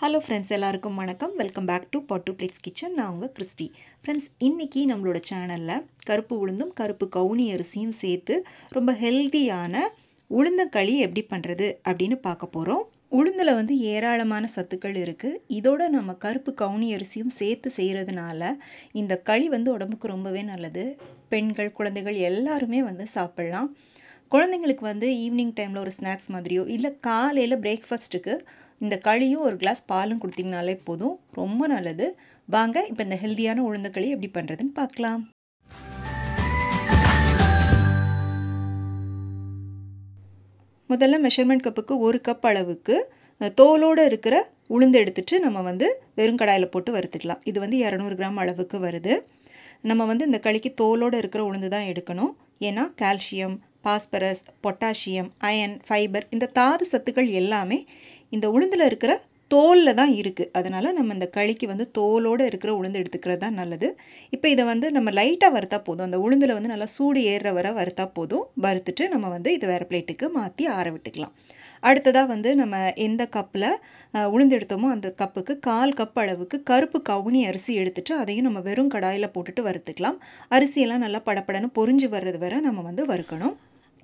Hello friends, எல்லாருக்கும் வணக்கம். Welcome back to Pot to Plates kitchen. நான் உங்கள் கிறிஸ்டி. ஃப்ரெண்ட்ஸ், இன்றைக்கி நம்மளோட சேனலில் கருப்பு உளுந்தும் கருப்பு கவுனி அரிசியும் சேர்த்து ரொம்ப ஹெல்த்தியான உளுந்தங்களி எப்படி பண்ணுறது அப்படின்னு பார்க்க போகிறோம். உளுந்தில் வந்து ஏராளமான சத்துக்கள் இருக்குது. இதோட நம்ம கருப்பு கவுனி அரிசியும் சேர்த்து செய்கிறதுனால இந்த களி வந்து உடம்புக்கு ரொம்பவே நல்லது. பெண்கள், குழந்தைகள் எல்லாருமே வந்து சாப்பிட்லாம். குழந்தைங்களுக்கு வந்து ஈவினிங் டைமில் ஒரு ஸ்நாக்ஸ் மாதிரியோ இல்லை காலையில் பிரேக்ஃபாஸ்ட்டுக்கு இந்த களியும் ஒரு கிளாஸ் பாலும் கொடுத்தீங்கனாலே போதும், ரொம்ப நல்லது. வாங்க இப்போ இந்த ஹெல்த்தியான உளுந்தங்களி எப்படி பண்ணுறதுன்னு பார்க்கலாம். முதல்ல மெஷர்மெண்ட் கப்புக்கு 1 கப் அளவுக்கு தோலோடு இருக்கிற உளுந்து எடுத்துட்டு நம்ம வந்து வெறும் கடாயில் போட்டு வறுத்துக்கலாம். இது வந்து 200 கிராம் அளவுக்கு வருது. நம்ம வந்து இந்த களிக்கு தோலோடு இருக்கிற உளுந்து தான் எடுக்கணும். ஏன்னா calcium, phosphorus, potassium, iron, fibre இந்த தாது சத்துக்கள் எல்லாமே இந்த உளுந்தில் இருக்கிற தோலில் தான் இருக்குது. அதனால் நம்ம இந்த களிக்கு வந்து தோலோடு இருக்கிற உளுந்து எடுத்துக்கிறது தான் நல்லது. இப்போ இதை வந்து நம்ம லைட்டாக வறுத்தா போதும். அந்த உளுந்தில் வந்து நல்லா சூடு ஏறுற வரை வறுத்தா போதும். வறுத்துட்டு நம்ம வந்து இதை வேறு பிளேட்டுக்கு மாற்றி ஆற விட்டுக்கலாம். அடுத்ததாக வந்து நம்ம எந்த கப்பில் உளுந்து எடுத்தோமோ அந்த கப்புக்கு 1/4 கப் அளவுக்கு கருப்பு கவுனி அரிசி எடுத்துகிட்டு அதையும் நம்ம வெறும் கடாயில் போட்டுட்டு வறுத்துக்கலாம். அரிசியெல்லாம் நல்லா படப்படன்னு பொரிஞ்சு வர்றது வரை நம்ம வந்து வறுக்கணும்.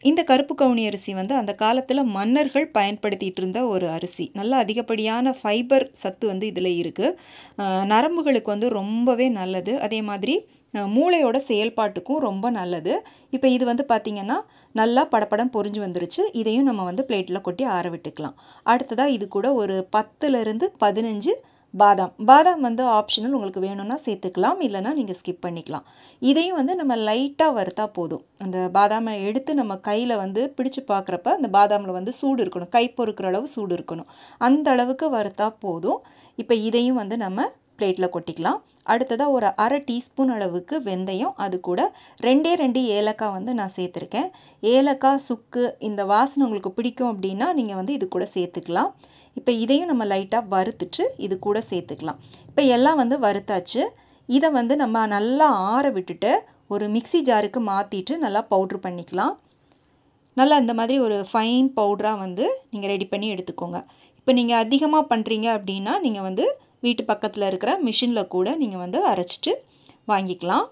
இந்த கருப்பு கவுனி அரிசி வந்து அந்த காலத்தில் மன்னர்கள் பயன்படுத்திகிட்டு இருந்த ஒரு அரிசி. நல்ல அதிகப்படியான ஃபைபர் சத்து வந்து இதில் இருக்குது. நரம்புகளுக்கு வந்து ரொம்பவே நல்லது. அதே மாதிரி மூளையோட செயல்பாட்டுக்கும் ரொம்ப நல்லது. இப்போ இது வந்து பார்த்திங்கன்னா நல்லா படப்படம் பொரிஞ்சு வந்துருச்சு. இதையும் நம்ம வந்து பிளேட்டில் கொட்டி ஆற விட்டுக்கலாம். அடுத்ததாக இது கூட ஒரு 10லேருந்து 15 பாதாம் வந்து ஆப்ஷனல், உங்களுக்கு வேணும்னா சேர்த்துக்கலாம், இல்லைனா நீங்கள் ஸ்கிப் பண்ணிக்கலாம். இதையும் வந்து நம்ம லைட்டாக வறுத்தா போதும். அந்த பாதாமை எடுத்து நம்ம கையில் வந்து பிடிச்சு பார்க்குறப்ப அந்த பாதாமில் வந்து சூடு இருக்கணும், கை பொறுக்கிற அளவு சூடு இருக்கணும். அந்த அளவுக்கு வறுத்தா போதும். இப்போ இதையும் வந்து நம்ம பிளேட்டில் கொட்டிக்கலாம். அடுத்ததாக ஒரு 1/2 டீஸ்பூன் அளவுக்கு வெந்தயம், அது கூட 2 ஏலக்காய் வந்து நான் சேர்த்துருக்கேன். ஏலக்காய், சுக்கு இந்த வாசனை உங்களுக்கு பிடிக்கும் அப்படின்னா நீங்கள் வந்து இது கூட சேர்த்துக்கலாம். இப்போ இதையும் நம்ம லைட்டாக வறுத்துட்டு இது கூட சேர்த்துக்கலாம். இப்போ எல்லாம் வந்து வறுத்தாச்சு. இதை வந்து நம்ம நல்லா ஆற விட்டுட்டு ஒரு மிக்சி ஜாருக்கு மாற்றிட்டு நல்லா பவுட்ரு பண்ணிக்கலாம். நல்லா இந்த மாதிரி ஒரு ஃபைன் பவுடராக வந்து நீங்கள் ரெடி பண்ணி எடுத்துக்கோங்க. இப்போ நீங்கள் அதிகமாக பண்ணுறீங்க அப்படின்னா நீங்கள் வந்து வீட்டு பக்கத்தில் இருக்கிற மிஷினில் கூட நீங்கள் வந்து அரைச்சிட்டு வாங்கிக்கலாம்.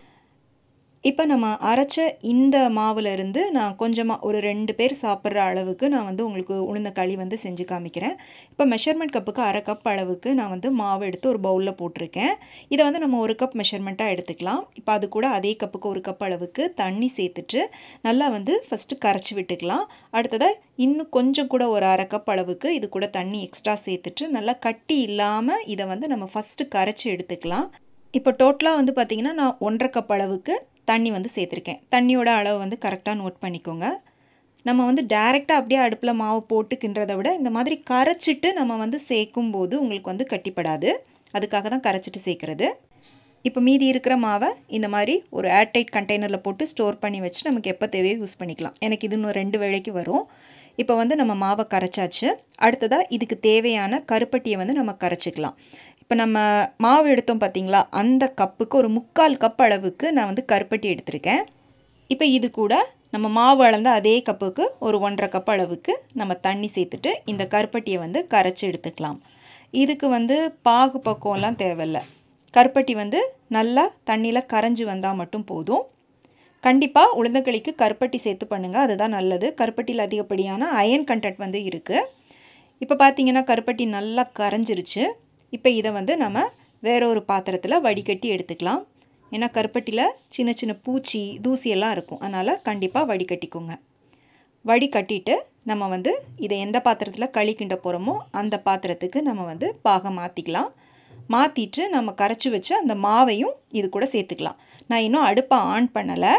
இப்போ நம்ம அரைச்ச இந்த மாவுலேருந்து நான் கொஞ்சமாக ஒரு 2 பேர் சாப்பிட்ற அளவுக்கு நான் வந்து உங்களுக்கு உளுந்த களி வந்து செஞ்சு காமிக்கிறேன். இப்போ மெஷர்மெண்ட் கப்புக்கு 1/2 கப் அளவுக்கு நான் வந்து மாவு எடுத்து ஒரு பவுலில் போட்டிருக்கேன். இதை வந்து நம்ம 1 கப் மெஷர்மெண்ட்டாக எடுத்துக்கலாம். இப்போ அது கூட அதே கப்புக்கு 1 கப் அளவுக்கு தண்ணி சேர்த்துட்டு நல்லா வந்து ஃபஸ்ட்டு கரைச்சி விட்டுக்கலாம். அடுத்ததாக இன்னும் கொஞ்சம் கூட ஒரு 1/2 கப் அளவுக்கு இது கூட தண்ணி எக்ஸ்ட்ரா சேர்த்துட்டு நல்லா கட்டி இல்லாமல் இதை வந்து நம்ம ஃபஸ்ட்டு கரைச்சி எடுத்துக்கலாம். இப்போ டோட்டலாக வந்து பார்த்திங்கன்னா நான் 1/2 கப் அளவுக்கு தண்ணி வந்து சேர்த்துருக்கேன். தண்ணியோட அளவு வந்து கரெக்டாக நோட் பண்ணிக்கோங்க. நம்ம வந்து டைரெக்டாக அப்படியே அடுப்பில் மாவு போட்டு கிண்டுறதை விட இந்த மாதிரி கரைச்சிட்டு நம்ம வந்து சேர்க்கும்போது உங்களுக்கு வந்து கட்டிப்படாது. அதுக்காக தான் கரைச்சிட்டு சேர்க்குறது. இப்போ மீதி இருக்கிற மாவை இந்த மாதிரி ஒரு ஏர்டைட் கண்டெய்னரில் போட்டு ஸ்டோர் பண்ணி வச்சு நமக்கு எப்போ தேவையோ யூஸ் பண்ணிக்கலாம். எனக்கு இது இன்னும் 2 வேளைக்கு வரும். இப்போ வந்து நம்ம மாவை கரைச்சாச்சு. அடுத்ததாக இதுக்கு தேவையான கருப்பட்டியை வந்து நம்ம கரைச்சிக்கலாம். இப்போ நம்ம மாவு எடுத்தோம் பார்த்திங்களா, அந்த கப்புக்கு ஒரு 3/4 கப் அளவுக்கு நான் வந்து கருப்பட்டி எடுத்திருக்கேன். இப்போ இது கூட நம்ம மாவு அளந்த அதே கப்புக்கு ஒரு 1/2 கப் அளவுக்கு நம்ம தண்ணி சேர்த்துட்டு இந்த கருப்பட்டியை வந்து கரைச்சி எடுத்துக்கலாம். இதுக்கு வந்து பாகு பக்குவம்லாம் தேவையில்லை. கருப்பட்டி வந்து நல்லா தண்ணியில் கரைஞ்சி வந்தால் மட்டும் போதும். கண்டிப்பாக உளுந்தங்களிக்கு கருப்பட்டி சேர்த்து பண்ணுங்கள், அதுதான் நல்லது. கருப்பட்டியில் அதிகப்படியான அயன் கண்டென்ட் வந்து இருக்குது. இப்போ பார்த்திங்கன்னா கருப்பட்டி நல்லா கரைஞ்சிருச்சு. இப்போ இதை வந்து நம்ம வேற ஒரு பாத்திரத்தில் வடிகட்டி எடுத்துக்கலாம். ஏன்னா கருப்பட்டியில் சின்ன சின்ன பூச்சி, தூசியெல்லாம் இருக்கும். அதனால் கண்டிப்பாக வடிகட்டிக்கோங்க. வடிகட்டிட்டு நம்ம வந்து இதை எந்த பாத்திரத்தில் களி கிண்ட போகிறோமோ அந்த பாத்திரத்துக்கு நம்ம வந்து பாகம் மாற்றிக்கலாம். மாற்றிட்டு நம்ம கரைச்சி வச்சு அந்த மாவையும் இது கூட சேர்த்துக்கலாம். நான் இன்னும் அடுப்பை ஆன் பண்ணலை.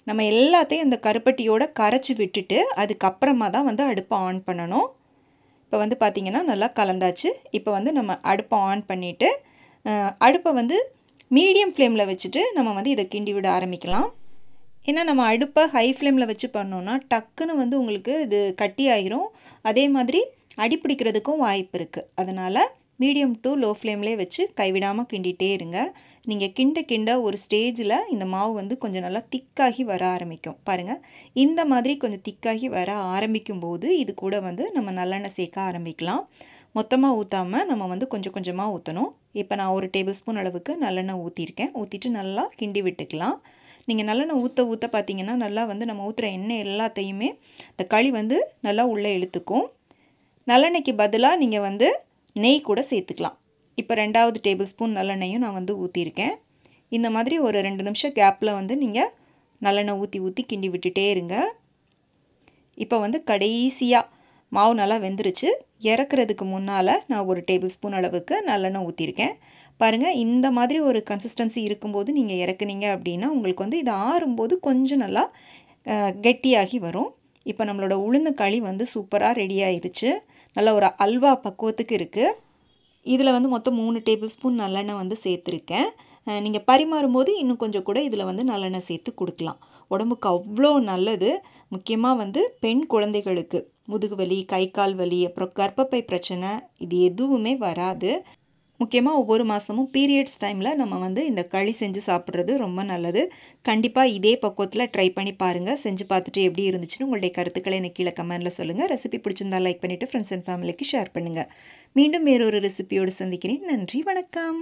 நம்ம எல்லாத்தையும் அந்த கருப்பட்டியோடு கரைச்சி விட்டுட்டு அதுக்கப்புறமா தான் வந்து அடுப்பை ஆன் பண்ணணும். இப்போ வந்து பார்த்திங்கன்னா நல்லா கலந்தாச்சு. இப்போ வந்து நம்ம அடுப்பை ஆன் பண்ணிவிட்டு அடுப்பை வந்து மீடியம் ஃப்ளேமில் வச்சுட்டு நம்ம வந்து இதை கிண்டி விட ஆரம்பிக்கலாம். ஏன்னா நம்ம அடுப்பை ஹை ஃப்ளேமில் வச்சு பண்ணோன்னா டக்குன்னு வந்து உங்களுக்கு இது கட்டி ஆகிரும். அதே மாதிரி அடிப்பிடிக்கிறதுக்கும் வாய்ப்பு இருக்குது. அதனால் மீடியம் டு லோ ஃப்ளேம்லேயே வச்சு கைவிடாமல் கிண்டிகிட்டே இருங்க. நீங்கள் கிண்ட கிண்ட ஒரு ஸ்டேஜில் இந்த மாவு வந்து கொஞ்சம் நல்லா திக்காகி வர ஆரம்பிக்கும். பாருங்கள், இந்த மாதிரி கொஞ்சம் திக்காகி வர ஆரம்பிக்கும் போது இது கூட வந்து நம்ம நல்லெண்ணெய் சேர்க்க ஆரம்பிக்கலாம். மொத்தமாக ஊற்றாமல் நம்ம வந்து கொஞ்சம் கொஞ்சமாக ஊற்றணும். இப்போ நான் 1 டேபிள் ஸ்பூன் அளவுக்கு நல்லெண்ணெய் ஊற்றிருக்கேன். ஊற்றிட்டு நல்லா கிண்டி விட்டுக்கலாம். நீங்கள் நல்லெண்ணெய் ஊற்ற பார்த்தீங்கன்னா நல்லா வந்து நம்ம ஊற்றுற எண்ணெய் எல்லாத்தையுமே இந்த களி வந்து நல்லா உள்ளே இழுத்துக்கும். நல்லெண்ணெய்க்கு பதிலாக நீங்கள் வந்து நெய் கூட சேர்த்துக்கலாம். இப்போ 2வது டேபிள் ஸ்பூன் நல்லெண்ணெயும் நான் வந்து ஊற்றிருக்கேன். இந்த மாதிரி ஒரு 2 நிமிஷம் கேப்பில் வந்து நீங்கள் நல்லெண்ணெய் ஊற்றி கிண்டி விட்டுட்டே இருங்க. இப்போ வந்து கடைசியாக மாவு நல்லா வெந்துருச்சு. இறக்குறதுக்கு முன்னால் நான் 1 டேபிள் ஸ்பூன் அளவுக்கு நல்லெண்ணெய் ஊற்றிருக்கேன். பாருங்கள், இந்த மாதிரி ஒரு கன்சிஸ்டன்சி இருக்கும்போது நீங்கள் இறக்குனீங்க அப்படின்னா உங்களுக்கு வந்து இது ஆறும்போது கொஞ்சம் நல்லா கெட்டியாகி வரும். இப்போ நம்மளோட உளுந்து களி வந்து சூப்பராக ரெடி ஆயிருச்சு. நல்ல ஒரு அல்வா பக்குவத்துக்கு இருக்குது. இதில் வந்து மொத்தம் 3 டேபிள் ஸ்பூன் நல்லெண்ணெய் வந்து சேர்த்துருக்கேன். நீங்கள் பரிமாறும்போது இன்னும் கொஞ்சம் கூட இதில் வந்து நல்லெண்ணெய் சேர்த்து கொடுக்கலாம். உடம்புக்கு அவ்வளோ நல்லது. முக்கியமாக வந்து பெண் குழந்தைகளுக்கு முதுகு வலி, கை கால் வலி, அப்புறம் கர்ப்பப்பை பிரச்சனை இது எதுவுமே வராது. முக்கியமாக ஒவ்வொரு மாதமும் பீரியட்ஸ் டைமில் நம்ம வந்து இந்த களி செஞ்சு சாப்பிட்றது ரொம்ப நல்லது. கண்டிப்பாக இதே பக்குவத்தில் ட்ரை பண்ணி பாருங்கள். செஞ்சு பார்த்துட்டு எப்படி இருந்துச்சுன்னு உங்களுடைய கருத்துக்களை எனக்கு கீழே கமெண்டில் சொல்லுங்கள். ரெசிபி பிடிச்சிருந்தால் லைக் பண்ணிவிட்டு ஃப்ரெண்ட்ஸ் அண்ட் ஃபேமிலிக்கு ஷேர் பண்ணுங்கள். மீண்டும் வேறொரு ரெசிபியோடு சந்திக்கிறேன். நன்றி, வணக்கம்.